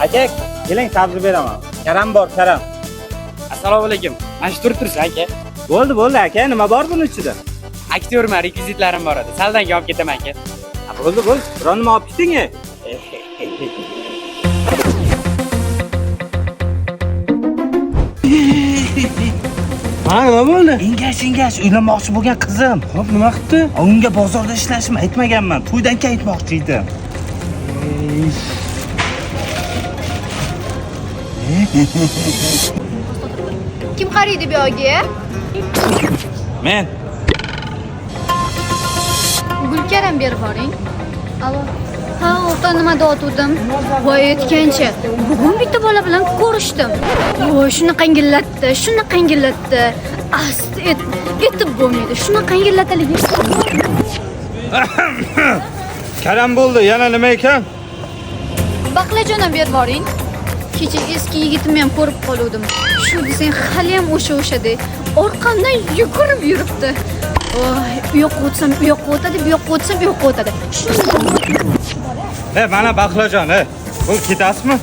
Aka, keling sabzi beraman. Karam bor, karam. Assalomu alaykum. Mana shu turibsiz aka. Bo'ldi aka, nima bor buning ichida? Aktyorman, rekvizitlarim bor edi. Saldan keyin olib ketaman aka. Bo'ldi. Biron nima olib keting. Nima bo'ldi? Engash, uylanmoqchi bo'lgan qizim. Xo'p, nima qildi? Unga bozorda ishlashimni aytmaganman. To'ydan keyin aytmoqchi edim. Kim qariydi bu yo'lga? Men. Gulkaram berib boring. Alo. Ha, o'rta nima dotuvdim? Voy aytgancha, bugun bitta bola bilan ko'rishdim. Voy, shunaqa qangillatdi. Ast etib bo'lmaydi. Shunaqa qangillatalik. Karam bo'ldi, yana nima ekan? Baqlajon ham berib boring. Kecha eski yigitimni ham ko'rib qoluvdim. Shu desang hali ham o'sha-dek. Orqamdan yugurib yuribdi. Voy, u yoqqa o'tsam, u yoqqa o'tadi, bu yoqqa o'tsam, bu yoqqa o'tadi. Mana baqlajon, bu ketasizmi?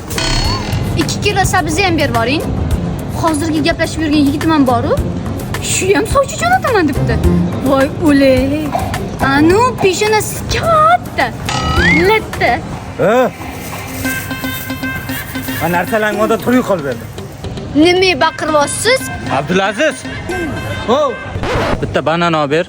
2 kilo sabzi ham berib boring. Hozirgi gaplashib yurgan yigitim ham bor-ku. Shu ham sovchi jo'nataman debdi. Voy, o'lay. Anu peshonasi katta. Latta. Men narsalarni o'da turib qolib berdim. Nima baqiryapsiz? Abdulaziz. Bitta banana ber.